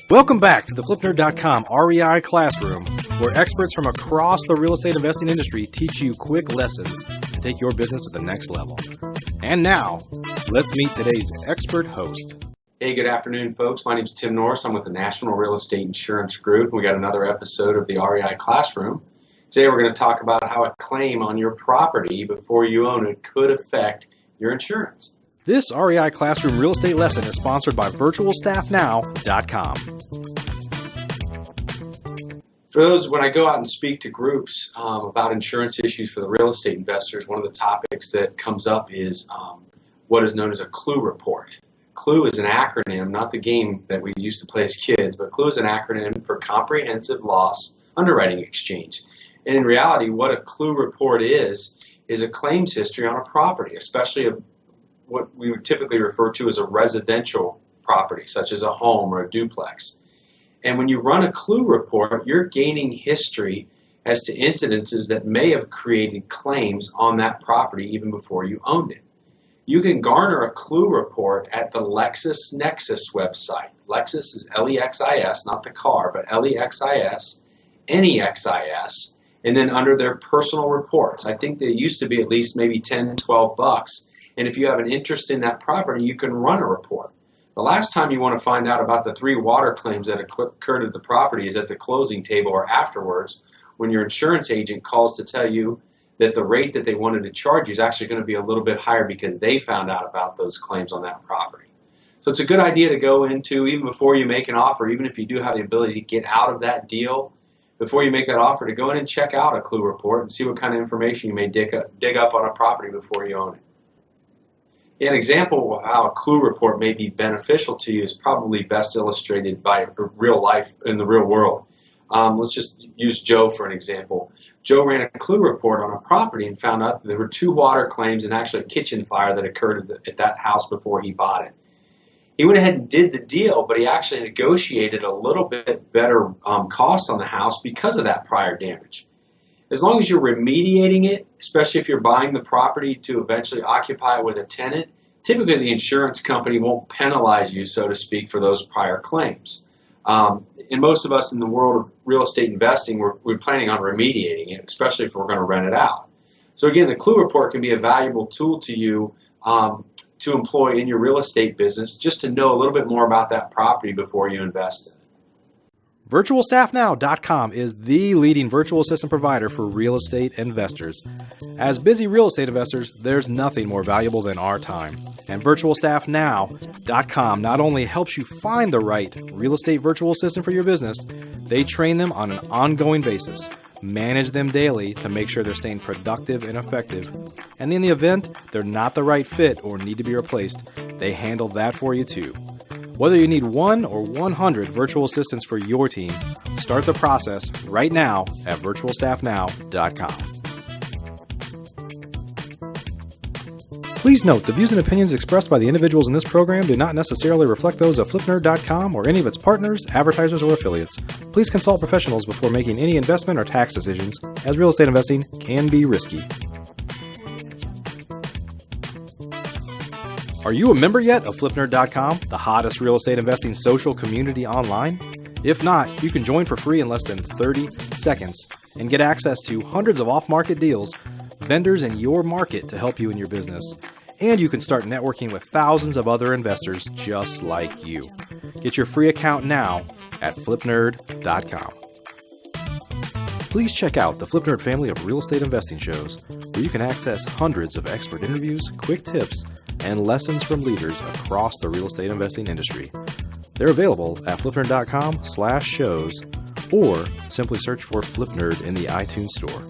Welcome back to the FlipNerd.com REI Classroom, where experts from across the real estate investing industry teach you quick lessons to take your business to the next level. And now, let's meet today's expert host. Hey, good afternoon, folks. My name is Tim Norris. I'm with the National Real Estate Insurance Group. We got another episode of the REI Classroom. Today we're going to talk about how a claim on your property before you own it could affect your insurance. This REI Classroom real estate lesson is sponsored by VirtualStaffNow.com. For those, when I go out and speak to groups about insurance issues for the real estate investors, one of the topics that comes up is what is known as a CLUE report. CLUE is an acronym, not the game that we used to play as kids, but CLUE is an acronym for Comprehensive Loss Underwriting Exchange. And in reality, what a CLUE report is a claims history on a property, especially what we would typically refer to as a residential property, such as a home or a duplex. And when you run a CLUE report, you're gaining history as to incidences that may have created claims on that property even before you owned it. You can garner a CLUE report at the LexisNexis website. Lexis is L-E-X-I-S, not the car, but L-E-X-I-S, N-E-X-I-S, and then under their personal reports. I think they used to be at least maybe $10, $12. And if you have an interest in that property, you can run a report. The last time you want to find out about the 3 water claims that occurred at the property is at the closing table or afterwards, when your insurance agent calls to tell you that the rate that they wanted to charge you is actually going to be a little bit higher because they found out about those claims on that property. So it's a good idea to go into, even before you make an offer, even if you do have the ability to get out of that deal, before you make that offer, to go in and check out a CLUE report and see what kind of information you may dig up on a property before you own it. An example of how a CLUE report may be beneficial to you is probably best illustrated by real life in the real world. Let's just use Joe for an example. Joe ran a CLUE report on a property and found out that there were 2 water claims and actually a kitchen fire that occurred at that house before he bought it. He went ahead and did the deal, but he actually negotiated a little bit better cost on the house because of that prior damage. As long as you're remediating it, especially if you're buying the property to eventually occupy it with a tenant, typically the insurance company won't penalize you, so to speak, for those prior claims. And most of us in the world of real estate investing, we're planning on remediating it, especially if we're going to rent it out. So again, the CLUE report can be a valuable tool to you to employ in your real estate business, just to know a little bit more about that property before you invest in it. VirtualStaffNow.com is the leading virtual assistant provider for real estate investors. As busy real estate investors, there's nothing more valuable than our time. And VirtualStaffNow.com not only helps you find the right real estate virtual assistant for your business, they train them on an ongoing basis, manage them daily to make sure they're staying productive and effective. And in the event they're not the right fit or need to be replaced, they handle that for you too. Whether you need 1 or 100 virtual assistants for your team, start the process right now at VirtualStaffNow.com. Please note, the views and opinions expressed by the individuals in this program do not necessarily reflect those of FlipNerd.com or any of its partners, advertisers, or affiliates. Please consult professionals before making any investment or tax decisions, as real estate investing can be risky. Are you a member yet of FlipNerd.com, the hottest real estate investing social community online? If not, you can join for free in less than 30 seconds and get access to hundreds of off-market deals, vendors in your market to help you in your business. And you can start networking with thousands of other investors just like you. Get your free account now at FlipNerd.com. Please check out the FlipNerd family of real estate investing shows, where you can access hundreds of expert interviews, quick tips, and lessons from leaders across the real estate investing industry. They're available at FlipNerd.com/shows, or simply search for FlipNerd in the iTunes Store.